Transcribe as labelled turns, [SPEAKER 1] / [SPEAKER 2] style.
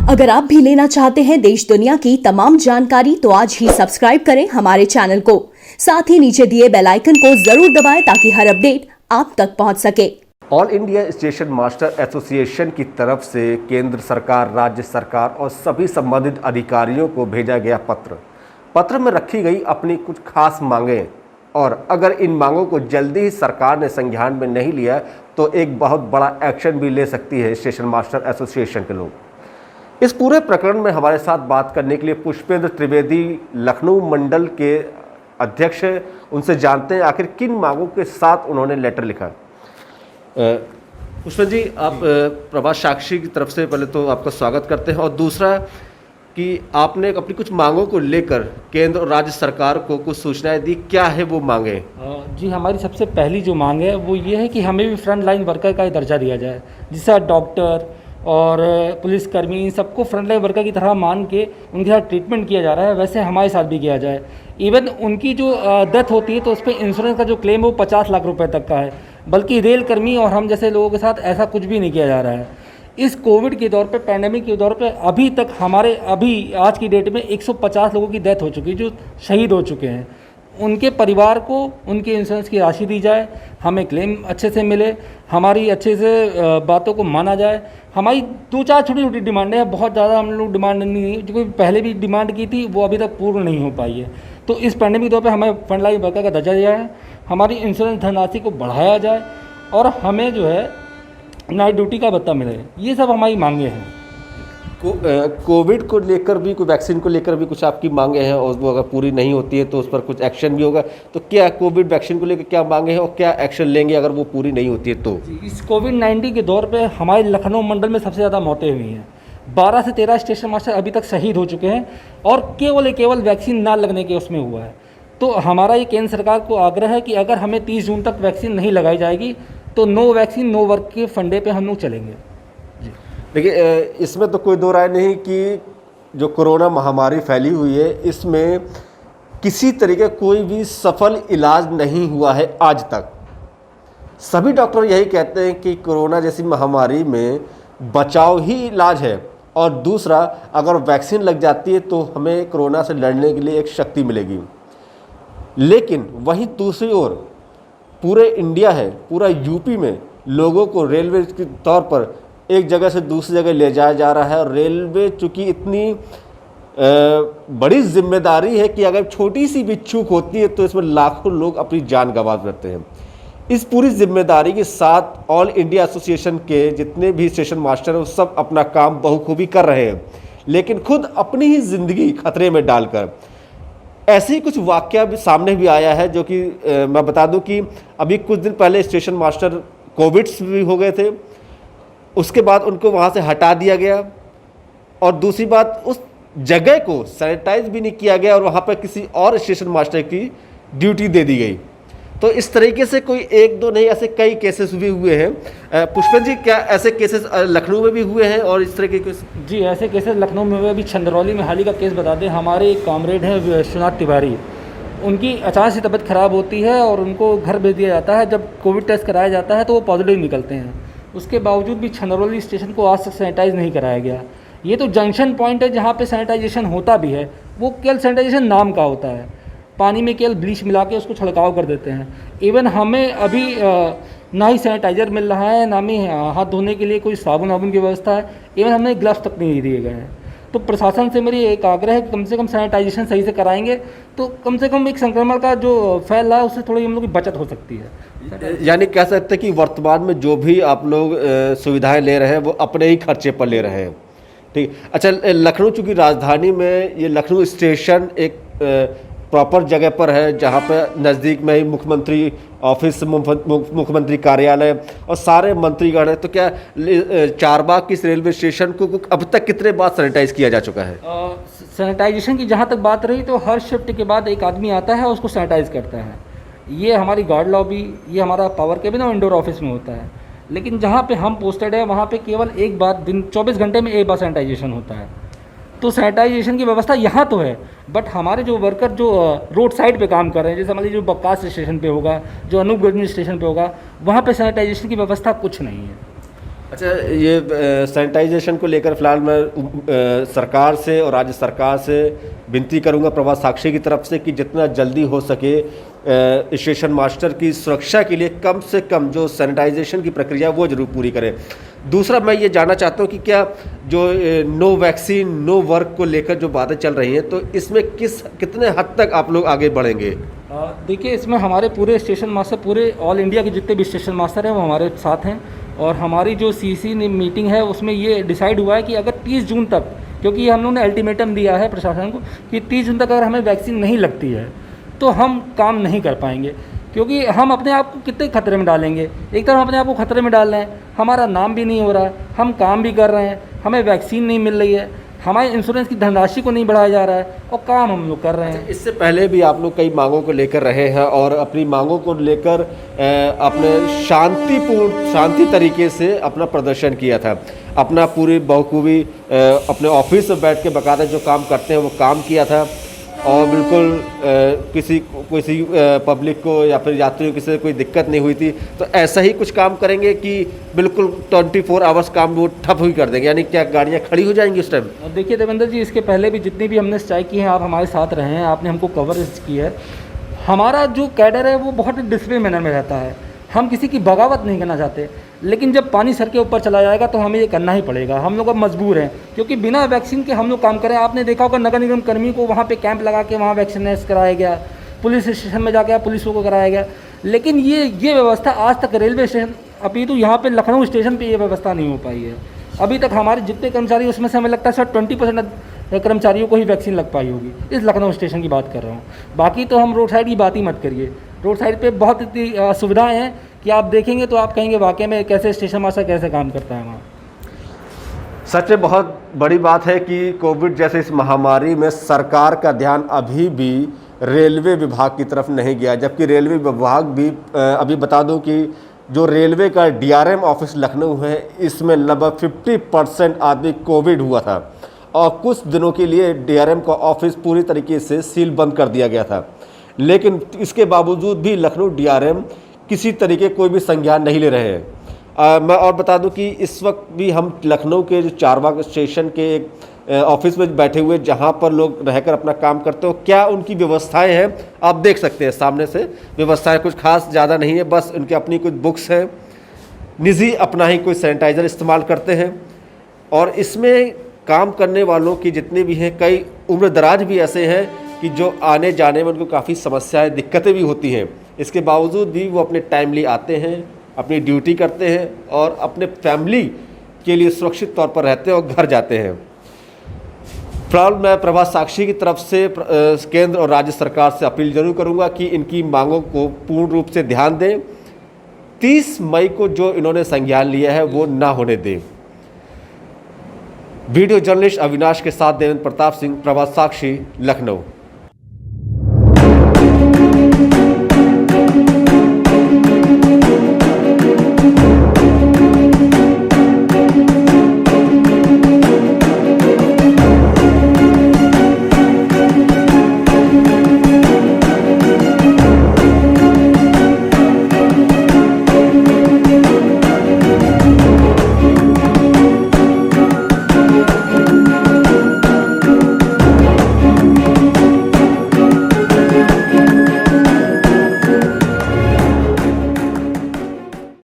[SPEAKER 1] अगर आप भी लेना चाहते हैं देश दुनिया की तमाम जानकारी तो आज ही सब्सक्राइब करें हमारे चैनल को। साथ ही नीचे दिए बेल आइकन को जरूर दबाएं ताकि हर अपडेट आप तक पहुंच सके।
[SPEAKER 2] All India station master association की तरफ से केंद्र सरकार, राज्य सरकार और सभी संबंधित अधिकारियों को भेजा गया पत्र में रखी गई अपनी कुछ खास मांगें, और अगर इन मांगों को जल्दी ही सरकार ने संज्ञान में नहीं लिया तो एक बहुत बड़ा एक्शन भी ले सकती है स्टेशन मास्टर एसोसिएशन के लोग। इस पूरे प्रकरण में हमारे साथ बात करने के लिए पुष्पेंद्र त्रिवेदी लखनऊ मंडल के अध्यक्ष हैं। उनसे जानते हैं आखिर किन मांगों के साथ उन्होंने लेटर लिखा। पुष्पेंद्र जी, आप प्रभात साक्षी की तरफ से पहले तो आपका स्वागत करते हैं, और दूसरा कि आपने अपनी कुछ मांगों को लेकर केंद्र और राज्य सरकार को कुछ सूचनाएं दी, क्या है वो मांगे?
[SPEAKER 3] जी, हमारी सबसे पहली जो मांग है वो ये है कि हमें भी फ्रंट लाइन वर्कर का दर्जा दिया जाए, जिससे डॉक्टर और पुलिसकर्मी सबको फ्रंट लाइन वर्कर की तरह मान के उनके साथ ट्रीटमेंट किया जा रहा है, वैसे हमारे साथ भी किया जाए। इवन उनकी जो डेथ होती है तो उस पर इंश्योरेंस का जो क्लेम है वो 50 लाख रुपए तक का है, बल्कि रेल कर्मी और हम जैसे लोगों के साथ ऐसा कुछ भी नहीं किया जा रहा है। इस कोविड के दौर पे, पैंडेमिक के दौर पे अभी तक अभी आज की डेट में 150 लोगों की डेथ हो चुकी है जो शहीद हो चुके हैं। उनके परिवार को उनके इंश्योरेंस की राशि दी जाए, हमें क्लेम अच्छे से मिले, हमारी अच्छे से बातों को माना जाए। हमारी 2-4 छोटी छोटी डिमांडें हैं, बहुत ज़्यादा हम लोग डिमांड नहीं, जो पहले भी डिमांड की थी वो अभी तक पूर्ण नहीं हो पाई है। तो इस पैंडेमिक दौर पे हमें फ्रंट लाइन वर्कर का दर्जा दिया है, हमारी इंश्योरेंस धनराशि को बढ़ाया जाए और हमें जो है नाइट ड्यूटी का भत्ता मिले। ये सब हमारी मांगे हैं।
[SPEAKER 2] कोविड को लेकर भी, कोई वैक्सीन को लेकर भी कुछ आपकी मांगे हैं, और वो अगर पूरी नहीं होती है तो उस पर कुछ एक्शन भी होगा। तो क्या कोविड वैक्सीन को लेकर क्या मांगे हैं और क्या एक्शन लेंगे अगर वो पूरी नहीं होती है तो?
[SPEAKER 3] इस कोविड-19 के दौर पे हमारे लखनऊ मंडल में सबसे ज़्यादा मौतें हुई हैं। 12 से 13 स्टेशन मास्टर अभी तक शहीद हो चुके हैं और केवल वैक्सीन ना लगने के उसमें हुआ है। तो हमारा ये केंद्र सरकार को आग्रह है कि अगर हमें 30 जून तक वैक्सीन नहीं लगाई जाएगी तो नो वैक्सीन नो वर्क के फंडे पे हम लोग चलेंगे।
[SPEAKER 2] देखिए, इसमें तो कोई दो राय नहीं कि जो कोरोना महामारी फैली हुई है इसमें किसी तरीके कोई भी सफल इलाज नहीं हुआ है आज तक। सभी डॉक्टर यही कहते हैं कि कोरोना जैसी महामारी में बचाव ही इलाज है, और दूसरा अगर वैक्सीन लग जाती है तो हमें कोरोना से लड़ने के लिए एक शक्ति मिलेगी। लेकिन वहीं दूसरी ओर पूरे इंडिया है, पूरा यूपी में लोगों को रेलवे के तौर पर एक जगह से दूसरी जगह ले जाया जा रहा है, और रेलवे चूँकि इतनी बड़ी जिम्मेदारी है कि अगर छोटी सी भी चूक होती है तो इसमें लाखों लोग अपनी जान गंवा देते हैं। इस पूरी जिम्मेदारी के साथ ऑल इंडिया एसोसिएशन के जितने भी स्टेशन मास्टर हैं वो सब अपना काम बखूबी कर रहे हैं, लेकिन खुद अपनी ही ज़िंदगी खतरे में डालकर। ऐसे ही कुछ वाकया भी सामने भी आया है, जो कि मैं बता दूं कि अभी कुछ दिन पहले स्टेशन मास्टर कोविड भी हो गए थे, उसके बाद उनको वहाँ से हटा दिया गया, और दूसरी बात उस जगह को सैनिटाइज भी नहीं किया गया और वहाँ पर किसी और स्टेशन मास्टर की ड्यूटी दे दी गई। तो इस तरीके से कोई एक दो नहीं, ऐसे कई केसेस भी हुए हैं। पुष्पेंद्र जी, क्या ऐसे केसेस लखनऊ में भी हुए हैं और इस तरह के केस?
[SPEAKER 3] जी, ऐसे केसेस लखनऊ में हुए। अभी छंदरौली में हाल ही का केस बता दें, हमारे एक कॉमरेड हैं विश्वनाथ तिवारी, उनकी अचानक से तबीयत खराब होती है और उनको घर भेज दिया जाता है। जब कोविड टेस्ट कराया जाता है तो वो पॉजिटिव निकलते हैं, उसके बावजूद भी छंदरौली स्टेशन को आज तक सैनिटाइज नहीं कराया गया। ये तो जंक्शन पॉइंट है जहाँ पे सैनिटाइजेशन होता भी है, वो केवल सैनिटाइजेशन नाम का होता है, पानी में केवल ब्लीच मिला के उसको छिड़काव कर देते हैं। इवन हमें अभी ना ही सैनिटाइज़र मिल रहा है, ना ही हाथ धोने के लिए कोई साबुन वाबुन की व्यवस्था है, इवन हमें ग्लव्स तक नहीं दिए गए हैं। तो प्रशासन से मेरी एक आग्रह है कि कम से कम सैनिटाइजेशन सही से कराएंगे तो कम से कम एक संक्रमण का जो फैल रहा है उससे थोड़ी हम लोग की बचत हो सकती है।
[SPEAKER 2] यानी कह सकते हैं कि वर्तमान में जो भी आप लोग सुविधाएं ले रहे हैं वो अपने ही खर्चे पर ले रहे हैं, ठीक। अच्छा, लखनऊ चूँकि राजधानी में ये लखनऊ स्टेशन एक प्रॉपर जगह पर है, जहाँ पर नज़दीक में ही मुख्यमंत्री ऑफिस, मुख्यमंत्री कार्यालय और सारे मंत्रीगण हैं, तो क्या चारबाग की इस रेलवे स्टेशन को अब तक कितने बार सैनिटाइज किया जा चुका है?
[SPEAKER 3] सैनिटाइजेशन की जहाँ तक बात रही तो हर शिफ्ट के बाद एक आदमी आता है उसको सैनिटाइज करता है। ये हमारी गार्ड लॉबी, ये हमारा पावर केबिन और इंडोर ऑफिस में होता है। लेकिन जहाँ पे हम पोस्टेड है वहाँ पे केवल एक बार दिन 24 घंटे में एक बार सैनिटाइजेशन होता है। तो सैनिटाइजेशन की व्यवस्था यहाँ तो है, बट हमारे जो वर्कर जो रोड साइड पे काम कर रहे हैं, जैसे हमारे जो बक्कास स्टेशन पे होगा, जो अनूपगंज स्टेशन पे होगा, वहाँ पे सैनिटाइजेशन की व्यवस्था कुछ नहीं है।
[SPEAKER 2] अच्छा, ये सैनिटाइजेशन को लेकर फिलहाल मैं सरकार से और राज्य सरकार से विनती करूंगा प्रभात साक्षी की तरफ से कि जितना जल्दी हो सके स्टेशन मास्टर की सुरक्षा के लिए कम से कम जो सैनिटाइजेशन की प्रक्रिया वो जरूर पूरी करें। दूसरा मैं ये जानना चाहता हूँ कि क्या जो नो वैक्सीन नो वर्क को लेकर जो बातें चल रही हैं तो इसमें कितने हद तक आप लोग आगे बढ़ेंगे?
[SPEAKER 3] देखिए, इसमें हमारे पूरे स्टेशन मास्टर, पूरे ऑल इंडिया के जितने भी स्टेशन मास्टर हैं वो हमारे साथ हैं और हमारी जो सीसी मीटिंग है उसमें ये डिसाइड हुआ है कि अगर 30 जून तक, क्योंकि ये हम लोगों ने अल्टीमेटम दिया है प्रशासन को कि 30 जून तक अगर हमें वैक्सीन नहीं लगती है तो हम काम नहीं कर पाएंगे, क्योंकि हम अपने आप को कितने खतरे में डालेंगे। एक तरफ हम अपने आप को खतरे में डाल रहे हैं, हमारा नाम भी नहीं हो रहा है, हम काम भी कर रहे हैं, हमें वैक्सीन नहीं मिल रही है, हमारे इंश्योरेंस की धनराशि को नहीं बढ़ाया जा रहा है और काम हम लोग कर रहे हैं।
[SPEAKER 2] इससे पहले भी आप लोग कई मांगों को लेकर रहे हैं और अपनी मांगों को लेकर अपने शांति तरीके से अपना प्रदर्शन किया था, अपना पूरी बखूबी अपने ऑफिस में बैठ के बाकायदा जो काम करते हैं वो काम किया था और बिल्कुल किसी पब्लिक को या फिर यात्रियों किसी से कोई दिक्कत नहीं हुई थी। तो ऐसा ही कुछ काम करेंगे कि बिल्कुल 24 आवर्स काम वो ठप हुई कर देंगे, यानी क्या गाड़ियाँ खड़ी हो जाएंगी उस टाइम?
[SPEAKER 3] देखिए देवेंद्र जी, इसके पहले भी जितनी भी हमने स्ट्राइक की है, आप हमारे साथ रहे हैं, आपने हमको कवरेज की है। हमारा जो कैडर है वो बहुत डिसिप्लिन मैनर में रहता है, हम किसी की बगावत नहीं करना चाहते, लेकिन जब पानी सर के ऊपर चला जाएगा तो हमें ये करना ही पड़ेगा। हम लोग अब मजबूर हैं, क्योंकि बिना वैक्सीन के हम लोग काम करें। आपने देखा होगा नगर निगम कर्मी को वहाँ पे कैंप लगा के वहाँ वैक्सीनेस कराया गया, पुलिस स्टेशन में जाके पुलिसों को कराया गया, लेकिन ये व्यवस्था आज तक रेलवे स्टेशन, अभी तो यहाँ पे लखनऊ स्टेशन पे ये व्यवस्था नहीं हो पाई है। अभी तक हमारे जितने कर्मचारी, उसमें से हमें लगता है सर 20% कर्मचारियों को ही वैक्सीन लग पाई होगी। इस लखनऊ स्टेशन की बात कर रहा हूँ, बाकी तो हम रोड साइड की बात ही मत करिए। रोड साइड पे बहुत इतनी सुविधाएं हैं कि आप देखेंगे तो आप कहेंगे वाकई में कैसे स्टेशन मास्टर कैसे काम करता है वहाँ।
[SPEAKER 2] सच में बहुत बड़ी बात है कि कोविड जैसे इस महामारी में सरकार का ध्यान अभी भी रेलवे विभाग की तरफ नहीं गया, जबकि रेलवे विभाग भी अभी बता दूं कि जो रेलवे का डीआरएम ऑफिस लखनऊ है इसमें लगभग 50% आदमी कोविड हुआ था और कुछ दिनों के लिए डीआरएम का ऑफिस पूरी तरीके से सील बंद कर दिया गया था। लेकिन इसके बावजूद भी लखनऊ डीआरएम किसी तरीके कोई भी संज्ञान नहीं ले रहे हैं। मैं और बता दूं कि इस वक्त भी हम लखनऊ के जो चारबाग स्टेशन के एक ऑफिस में बैठे हुए जहां पर लोग रहकर अपना काम करते हो, क्या उनकी व्यवस्थाएं हैं आप देख सकते हैं सामने से। व्यवस्थाएं कुछ खास ज़्यादा नहीं है, बस उनकी अपनी कुछ बुक्स हैं, निजी अपना ही कोई सैनिटाइज़र इस्तेमाल करते हैं। और इसमें काम करने वालों की जितने भी हैं, कई उम्रदराज भी ऐसे हैं कि जो आने जाने में उनको काफ़ी समस्याएं दिक्कतें भी होती हैं। इसके बावजूद भी वो अपने टाइमली आते हैं, अपनी ड्यूटी करते हैं और अपने फैमिली के लिए सुरक्षित तौर पर रहते हैं और घर जाते हैं। फिलहाल मैं प्रभात साक्षी की तरफ से केंद्र और राज्य सरकार से अपील जरूर करूंगा कि इनकी मांगों को पूर्ण रूप से ध्यान दें। 30 मई को जो इन्होंने संज्ञान लिया है वो ना होने दें। वीडियो जर्नलिस्ट अविनाश के साथ देवेंद्र प्रताप सिंह, प्रभात साक्षी, लखनऊ।